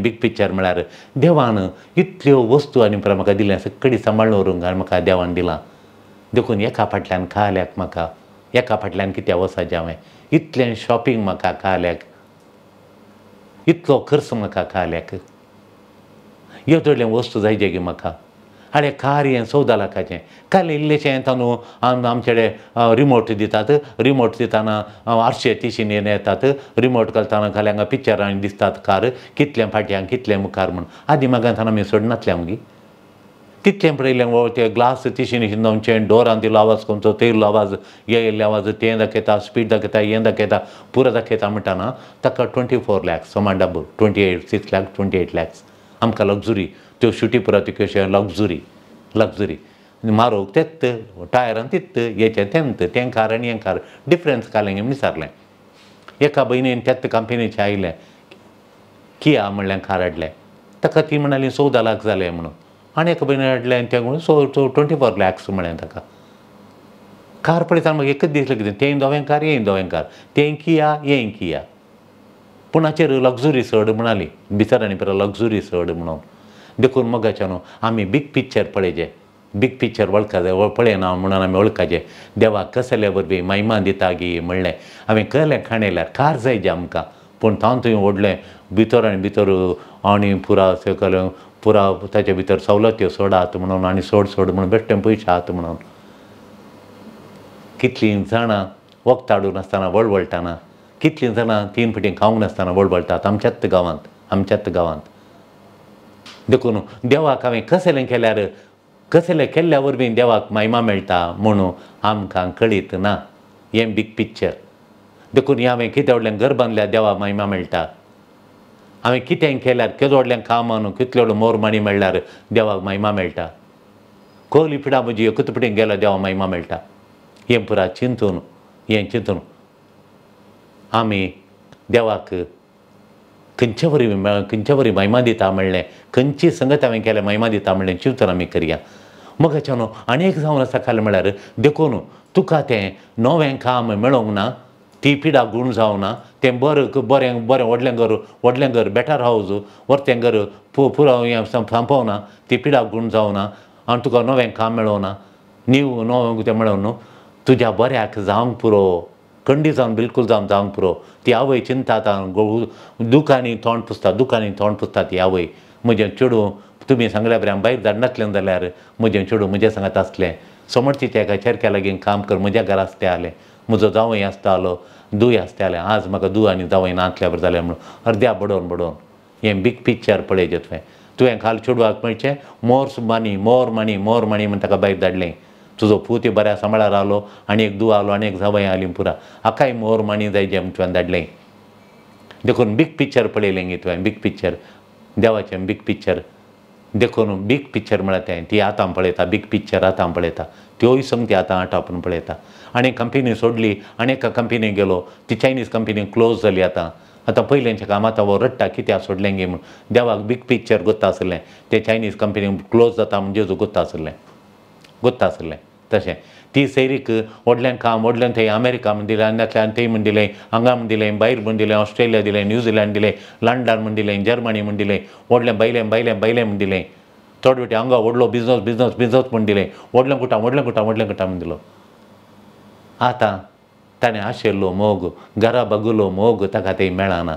A: बीग पिक्चर म्हळ्यार देवान इतल्यो वस्तू आनी म्हाका दिल्या सगळी सांबाळून व्हरूंक म्हाका देवान दिलां देखून एका फाटल्यान खाल्याक म्हाका एका फाटल्यान कित्या वसाचें हांवें इतलें शॉपिंग म्हाका खाल्याक इतलो खर्च म्हाका खाल्याक येदोडलें वस्तू जाय गे म्हाका आरे कार हें 14 लाखाचें काल इल्लेशें येता न्हू आमचे कडेन रिमोट दितात रिमोट दिताना 830 येतात रिमोट घालतना खाली हांगा पिक्चरांनी दिसतात कार कितलें फाटल्यान कितलें मुखार म्हूण आदी मागांतना आमी सोडनातले आमगे तितलें पळयलें ते ग्लास तिशीन हिंदोवचें डोरान दिलो आवाज खंयचो तेलो आवाज येयल्ले आवाज तें दाखयता स्पीड दाखयता हें दाखयता पुरो दाखयता म्हणटाना ताका 24 lakhs समान डबल 6 lakhs 28 lakhs आमकां लग्जुरी त्यो शुटी पुरो त्यो कशें लग्जुरी म्हारग तेत टायरान तित्त हेचें तें कार आनी हें कार डिफरन्स कालें विचारलें एका भयणीन तेत कंपनीचें आयलें किया म्हणलें कार हाडलें ताका ती म्हणाली 14 लाख जाले म्हणून आनी एका भयणीन हाडलें तें म्हणून 24 lakhs म्हळें ताका कार पळयतना म्हाका एकच दिसलें कितें तें दोवें कार हें दोवें कार तें किया हें किया पूण हाचेर लग्जुरी चड म्हणाली भितर आनी परत लग्जुरी चड म्हणून देखून मोगाच्या न्हू आमी बीग पिक्चर पळयचे बीग पिक्चर वळखा जाय पळयना म्हणून आमी वळखाचे देवाक कसले वरवीं महिमा दिता गी म्हणलें हांवें कळलें खाणयल्यार कार जाय जे आमकां पूण थावन थंय व्हडलें भितर आनी भितर आनी पुरा सकयल पुरा ताचे भितर सवलत्यो सोडात म्हणून आनी सोड म्हणून बेश्टें पयशे आहात म्हणून कितलीं जाणां वखद हाडून आसतना वळवळटाना कितलीं जाणां 3 फावटी खावंक नासतना वळवळटात आमच्याच गांवांत देखून देवाक हांवें कसलें केल्ल्या वरवीं देवाक महिमा मेळटा म्हणून आमकां कळीत ना हें बीग पिक्चर देखून हांवें कितें व्हडलें घर बांदल्यार देवाक महिमा मेळटा हांवें कितें केल्यार केदो व्हडलें काम कितले व्हडलो मोरमाणी मेळ्ळ्यार देवाक महिमा मेळटा खोली पिडा म्हजी एकूच पिडीन गेल्यार देवाक महिमा मेळटा हें पुरा चिंतून आमी देवाक खंयचे वरी महिमा दिता म्हणलें खंयची संगत हांवें केलें महिमा दिता म्हणलें चिंतून आमी करया मोगाच्या न्हू आनी एक जावन आसा खालें म्हळ्यार देखून तुका तें नवें काम मेळोंक ना ती पिडा गूण जावं ना तें बरें व्हडलें घर बेटर हावज व्हरतें घर पुरो हें सांपोवना ती पिडा गूण जावं ना आनी तुका नवें काम मेळों ना नवें तें मेळों न्हू तुज्या बऱ्याक जावंक पुरो खंडी जावन बिलकूल जावंक पुरो ती आवय चिंता दुखांनी तोंड पुसता ती आवय म्हजें चेडूं तुमी सांगल्या बरें भायर धाडनातलें जाल्यार म्हजें चेडूं म्हजे सांगात आसलें समर्थीच्या एका चेरक्या लागीं काम कर म्हज्या घरा आसतालें म्हजो जावय आसतालो धूय आसतालें आज म्हाका धूव आनी जावय नातल्या बरें जालें म्हणून अर्द्या बडोवन हें बीग पिक्चर पळयचें तुवें काल चेडवाक मेळचें मोर मानी म्हण ताका भायर धाडलें तुजो पूत बऱ्या सांबाळार रावलो आनी एक धूव आलो आनी एक जावय आली पुरा आकाय मोर माणी जाय जें तुवें धाडलें देखून बीग पिक्चर पळयलें गे तुवें बीग पिक्चर देवाचें बीग पिक्चर देखून बीग पिक्चर म्हळ्यार तें ती आतां पळयता बीग पिक्चर आतां पळयता त्योय संगती आतां आटापून पळयता आनी कंपनी सोडली आनी एका कंपनीक गेलो ती चायनीज कंपनी क्लोज जाली आतां पयलेंचें काम आतां हो रडटा कित्याक सोडलें गे म्हूण देवाक बीग पिक्चर गोत्ता आसलें ते चायनीज कंपनी क्लोज जाता म्हणजे जेजू गोत्ता आसलें तशें ती सैरीक व्हडलें काम व्हडलें थंय अमेरिका म्हण दिलें आनी थंय म्हण दिलें हांगा म्हण दिलें भायर म्हण दिलें ऑस्ट्रेलिया दिलें न्यूझिलंड दिलें लंडन म्हण दिलें जर्मनी म्हण दिलें व्हडलें बैलें म्हण दिलें थोडे वाटी हांगा व्हडलो बिजनस म्हण दिलें व्हडलें कुटां म्हण दिलो आतां ताणें आशिल्लो मोग घरा बगुलो मोग ताका थंय मेळना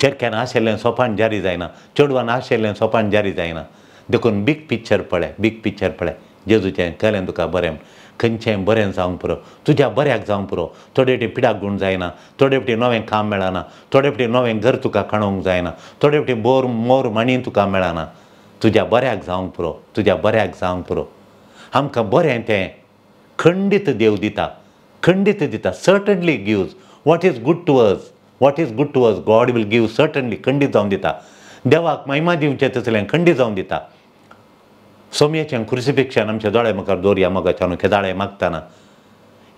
A: चेडक्यान आशिल्लें सोपान जारी जायना चेडवान आशिल्लें सोपान जारी जायना देखून बीग पिक्चर पळय जेजूचें केलें तुका बरें खंयचें बरें जावंक पुरो तुज्या बऱ्याक जावंक पुरो थोडे फावटी पिडाक गूण जायना थोडे फावटी नवें काम मेळना थोडे फावटी नवें घर तुका काडूंक जायना थोडे फावटी मोर माणी तुका मेळना तुज्या बऱ्याक जावंक पुरो आमकां बरें तें खंडीत देव दिता certainly gives what is good to us God will give certainly खंडीत जावन दिता देवाक महिमा दिवचें तसलें खंडीत जावन दिता सोमयेचें क्रुसिफिक्शन आमच्या दोळे मुखार दवरया मोगाच्यान केदाळे मागतना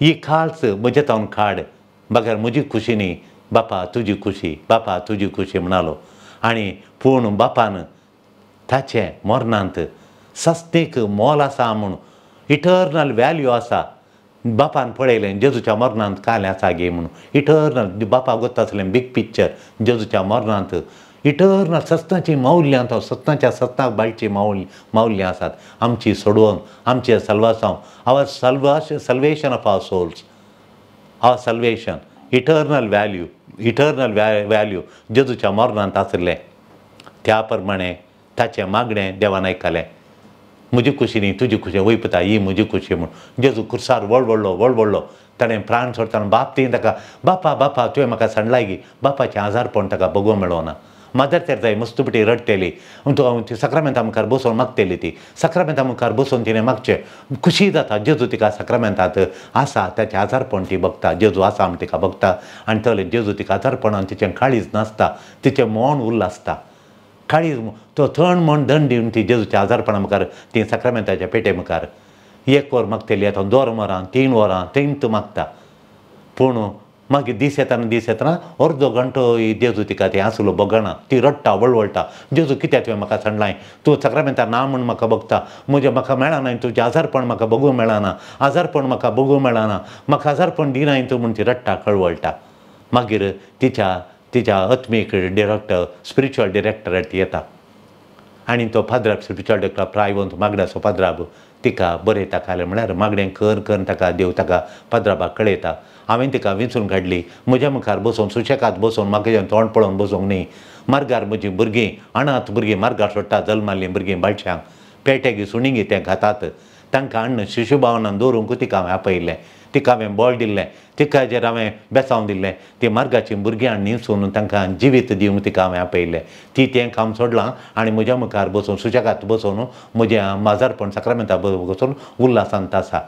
A: ही खालच म्हजे तावन खाड बगर म्हजी खुशी न्ही बापा तुजी खुशी म्हणालो आनी पूण बापान ताचे मरणांत सस्तेक मोल आसा म्हूण इटर्नल वॅल्यू आसा बापान पळयलें जेजूच्या मरणांत कालें आसा गे म्हणून इटर्नल बापा गोत्ता आसलें बीग पिक्चर जेजूच्या मरणांत इटर्नल सत्तांची मौल्यांत सत्तांच्या सत्ताक बायची मौल्यां आसात आमची सोडवंक आमचें सल्वासांव our salvation of our souls our salvation eternal value जेजूच्या मरणांत आसलें त्या प्रमाणे ताचें मागणें देवान आयकलें म्हजी खुशी न्ही तुजी खुशी वयपता ही म्हजी खुशी म्हूण जेजू कुर्सार व्हडलो ताणें प्राण सोडटाना बाप ती ताका बापा तुवें म्हाका सांडलाय गी बापाचें आजारपण ताका बगोवंक मेळोना मदर तेरेसाय मस्तुपटी रडटेली ती सक्रामेंता मुखार बसोवन मागतेली ती सक्रामेंता मुखार बसोवन तिणें मागचें खुशी जाता जेजू तिका सक्रामेंतांत आसा ताचें आजारपण ती बगता जेजू आसा म्हूण तिका बगता आनी तले जेजू तिका आजारपणान तिचें काळीज नासता तिचें मौन उल्लासता काळीज तो थंड म्हण दंड दिवन ती जेजूच्या आजारपणा मुखार ती सक्रामेंताच्या पेटे मुखार 1 वर मागतेली आतां 2 वरां 3 वरां तेंत मागता पूण मागीर दीस येताना अर्दो घंटो जेजू तिका तें आसलो बगना ती रडटा वळवळटा जेजू कित्याक तुवें म्हाका सांडलाय तूं सक्रामेंता ना म्हूण म्हाका बगता म्हाका मेळना तुजें आजारपण म्हाका बगूंक मेळना म्हाका आजारपण दिनाय तूं म्हूण ती रडटा कळवळटा मागीर तिच्या आत्मीक डिरेक्टर स्पिरिच्युअल डिरेक्टर ती येता आनी तो पाद्राब स्पिरिच्युअल डिरेक्टर प्रायवंत मागण्याचो पाद्राब तिका बरयता खालें म्हळ्यार मागणें कर ताका देव ताका पाद्राबाक कळयता हांवें तिका विंचून काडली म्हज्या मुखार बसोवन सुशेगाद बसोवन म्हाका तोंड पळोवन बसोंक न्ही मार्गार म्हजीं भुरगीं अनाथ भुरगीं मार्गार सोडटा जल्माल्लीं भुरगीं बाळशांक पेट्यागी सुणिगी ते घातात तांकां अन्न शिशुभावनान दवरूंक तिका हांवें आपयलें तिका हांवें बळ दिल्लें तिका हाजेर हांवें बेसांव दिल्लें ती मार्गाचीं भुरगीं हाडून निवसून तांकां जिवीत दिवंक तिका हांवें आपयलें ती तें काम सोडलां आनी म्हज्या मुखार बसोवन सुशेगाद बसोवन म्हजें आजारपण सक्रामेंता बसोवन उल्हासांत आसा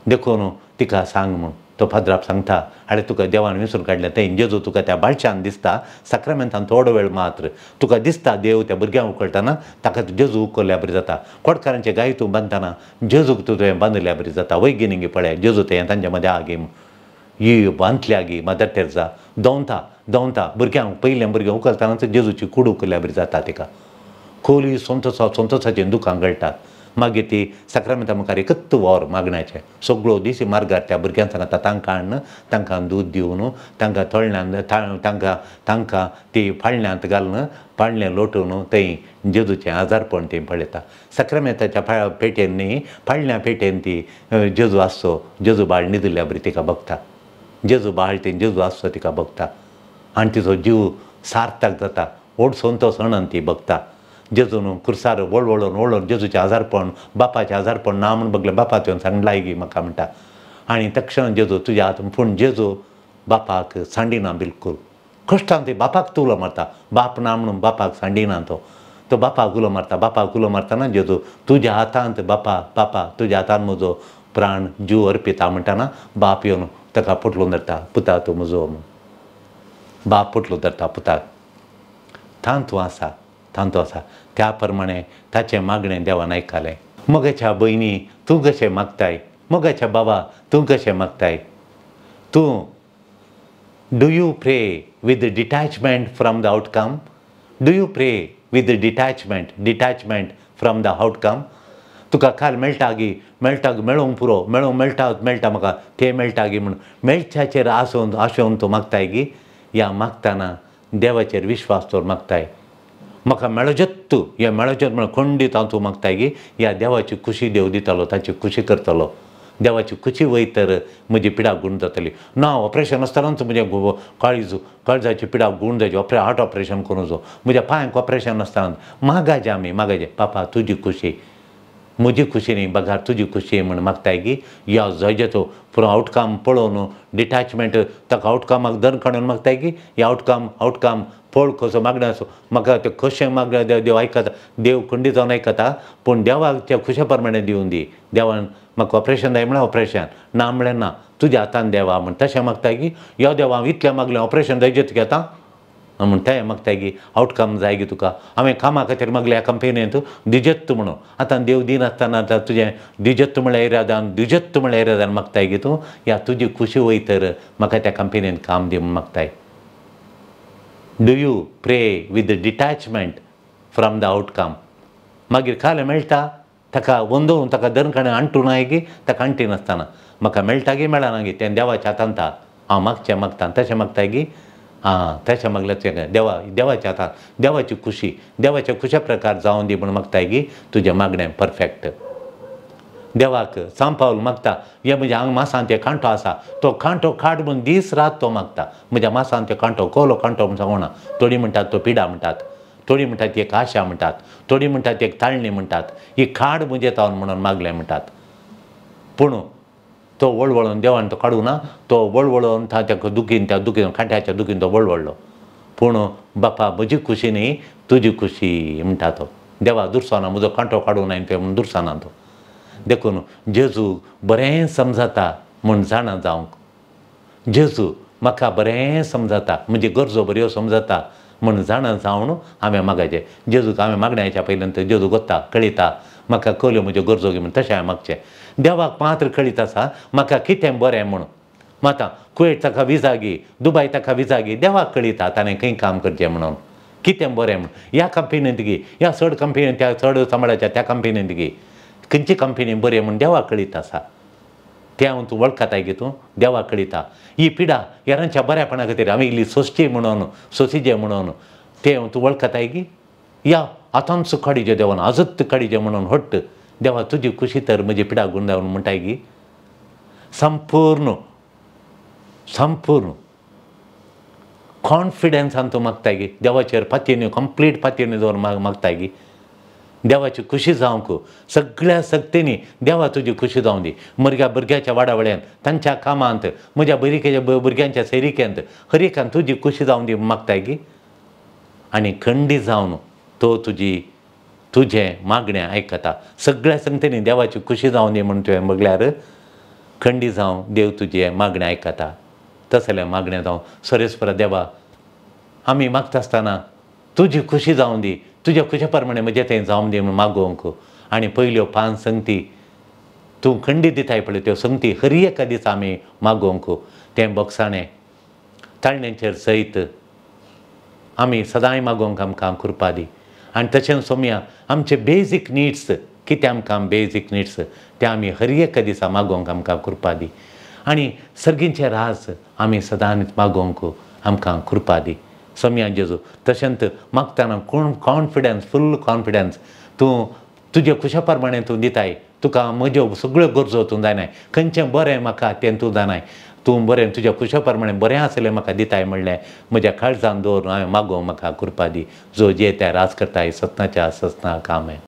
A: देखून तिका सांग म्हूण तो पाद्राब सांगता आरे तुका देवान विसरून काडलें थंय जेजू तुका त्या बाळशान दिसता सक्रामेंतान थोडो वेळ मात्र तुका दिसता देव त्या भुरग्यांक उखलतना ताका जेजू उखल्ल्या बरी जाता कोडकारांचे गाय तूं बांदतना जेजूक तुवें बांदल्या बरी जाता वैगिनिंगी पळय जेजू तें तांच्या मदें आगे ही बांदल्या गी मदर तेरेसा दोवता भुरग्यांक पयलें भुरगें उखलतना जेजूची कूड उखल्ल्या बरी जाता तिका खोली संतोशाचें दुखां गळटात मागीर ती सक्रामेंता मुखार एकच वर मागण्याचें सगळो दीस मार्गार त्या भुरग्यांक सांगता तांकां हाडून तांकां दूद दिवन तांकां तळण्यांत तांकां ती फाळण्यांत घालून पाळणें लोटून थंय जेजूचें आजारपण ती पळयता सक्रामेंताच्या पेटेन न्ही फाळण्या पेटेन ती जेजू आसचो जेजू बाळ न्हिदिल्ल्या बरी तिका बगता जेजू बाळ ती जेजू आसचो तिका बगता आनी तिचो जीव सार्थक जाता व्हड संतोश आणून ती बगता जेजून कुर्सार वळवळून जेजूचें आजारपण बापाचें आजारपण ना म्हूण बगलें बापा तुवें सांडलाय गी म्हाका म्हणटा आनी तक्षण जेजू तुज्या हात पूण जेजू बापाक सांडिना बिलकूल कश्टान ती बापाक तुवलो मारता बाप ना म्हणून बापाक सांडिना तो तो बापाक उलो मारतना जेजू तुज्या हातांत बापा तुज्या हातांत म्हजो प्राण जीव अर्पिता म्हणटाना बाप येवन ताका पोटलून धरता, पुता तूं म्हजो म्हूण. बाप पोटलून धरता पुताक. थांतू आसा त्या प्रमाणे ताचें मागणें देवान आयकलें. मोगाच्या भयणी तूं कशें मागताय, मोगाच्या बाबा तूं कशें मागताय. तूं do you pray with detachment from the outcome? Do you pray with detachment from the outcome? तुका काल मेळटा मेळोंक पुरो मेळटा म्हाका तें मेळटा गी म्हूण मेळच्याचेर आशेवन तूं मागताय गी. या मागतना देवाचेर विश्वास दवर मागताय. म्हाका मेळोजत हें मेळोजत म्हण खंडीत हांव तूं मागताय गी. ह्या देवाची खुशी देव दितलो, ताची खुशी करतलो. देवाची खुशी वयतर म्हजी पिडा गूण जातली. ना ऑपरेशन आसतनाच म्हजें काळजाची पिडा गूण जावची, हार्ट ऑपरेशन करूं जाय. म्हज्या पांयांक ऑपरेशन आसतना मागाजे पापा तुजी खुशी, म्हजी खुशी न्ही बगार तुजी खुशी म्हण मागताय गी. या जायतो पुरो आउटकम पळोवन डिटॅचमेंट ताका आउटकमाक दर काडून मागताय गी. हे आउटकम पळ कसो मागणें आसूं म्हाका तें कशें मागणें देव आयकता, देव खंडीत जावन आयकता. पूण देवाक त्या खुशे प्रमाणे दिवन दी. देवान म्हाका ऑपरेशन जाय म्हळ्यार ऑपरेशन, ना म्हळ्यार ना, तुज्या हातान देवा म्हण तशें मागताय गी. यो देवा हांव इतलें मागलें ऑपरेशन जायचें घेता म्हूण तें मागताय गी. आउटकम जाय गी तुका. हांवें कामा खातीर मागलें ह्या कंपनींत दिजत्त म्हणून. आतां देव दिनासतना आतां तुजें दिजत्त म्हळ्यार इरादान मागताय गी तूं. ह्या तुजी खुशी वयतर म्हाका त्या कंपनींत काम दी म्हूण मागताय. Do you pray with detachment from the outcome? मागीर खालें मेळटा ताका वंदोवन ताका दरकाणें हांटून हाय गी. ताका हांटी नासतना म्हाका मेळटा गी मेळना गी तें देवाच्या हातांत आहा. हांव मागता तशें मागताय गी. तशें मागल्यार देवाच्या हातांत देवाची खुशी, देवाच्या खुशा प्रकार जावन दी म्हूण मागताय गी. तुजें मागणें परफेक्ट. देवाक सांपावल मागता हे म्हज्या हांगा मासांत ते कांटो आसा तो कांटो काड म्हूण दीस रात तो मागता. म्हज्या मासांत ते कांटो कोलो कांटो म्हूण सांगोना. थोडीं म्हणटात तो पिडा म्हणटात, थोडीं म्हणटात ती एक आशा म्हणटात, थोडीं म्हणटात ती एक ताळणी म्हणटात. ही खाड म्हजे तावन म्हणून मागलें म्हणटात. पूण तो वळवळोन देवान तो काडूं ना. तो वळवळोन त्या दुखीन खांट्याच्या दुखीन तो वळवळ्ळो. पूण बापा म्हजी खुशी न्ही तुजी खुशी म्हणटा तो. देवा दुरसाना म्हजो कांटो काडूं ना ते म्हूण दुरसाना तो. देखून जेजू बरें समजता म्हूण जाणा जावंक. जेजू म्हाका बरें समजता, म्हजी गरजो बऱ्यो समजता म्हूण जाणा जावन हांवें मागचें. जेजूक हांवें मागण्याच्या पयल्यान जेजू गोत्ता कळिता म्हाका कळ्यो म्हज्यो गरजो म्हूण तशें हांवें मागचें. देवाक मात्र कळीत आसा म्हाका कितें बरें म्हूण. माता कुवेट ताका विजा गी, दुबय ताका विजा गी, देवाक कळिता ताणें खंय काम करचें म्हणून. कितें बरें म्हूण ह्या कंपनींत गी, ह्या चड कंपनींत त्या चड सांबाळाच्या त्या कंपनींत गी, खंयची कंपनी बरें म्हूण देवाक कळीत आसा. तें हांव तूं वळखताय गी तूं. देवाक कळिता ही पिडा हेरांच्या बऱ्यापणा खातीर हांवें इल्ली सोंसिजे म्हणून तें तूं वळखताय गी. या आतांच काडीचें देवान आजत काडीचें म्हणून हट्ट. देवा तुजी खुशी तर म्हजी पिडा गुण जावन म्हणटाय गी. संपूर्ण कॉन्फिडन्सान तूं मागताय गी. देवाचेर पातयेनी कंप्लीट पातयेनी दवर मागताय गी. देवाची खुशी जावंक सगळ्या सक्तींनी देवा तुजी खुशी जावं दी. भुरग्याच्या वाडावड्यान तांच्या कामांत म्हज्या भुरग्यांच्या सैरिकेंत हर एकान तुजी खुशी जावं दी मागताय गी. आनी खंडी जावन तो तुजें मागणें आयकता. सगळ्या संगतींनी देवाची खुशी जावं दी म्हूण तुवें मागल्यार खंडी जावं देव तुजें मागणें आयकता. तसलें मागणें जावं सरेस्परा देवा आमी मागता आसतना तुजी खुशी जावं दी, तुज्या खुशे प्रमाणे म्हजें तें जावं दी म्हूण मागोवंक. आनी पयल्यो 5 संगती तूं खंडी दिताय पळय त्यो संगती हर एका दिसा आमी मागोवंक. तें बोगसाणें ताळणेचेर सयत आमी सदांय मागोवंक आमकां कृपा दी. आनी तशेंच सोम्या आमचे बेजीक निड्स कितें आमकां बेजीक निड्स ते आमी हर एका दिसा मागोवंक आमकां कृपा दी. आनी सर्गींचे राज आमी सदांच मागोवंक आमकां कृपा दी. सोम्या जेजू तशेंच मागतना फूल कॉन्फिडन्स तूं तुजे खुशा प्रमाणे तूं दिताय. तुका म्हज्यो सगळ्यो गरजो तूं जायनाय. खंयचें बरें म्हाका तें तूं जाणाय. तूं बरें तुज्या खुशा प्रमाणे बरें आसलें म्हाका दिताय म्हणलें म्हज्या काळजान दवरून हांवें मागोवंक म्हाका कृपा दी. जो जे त्या राज करताय सत्नाच्या सस्नाक आमेन.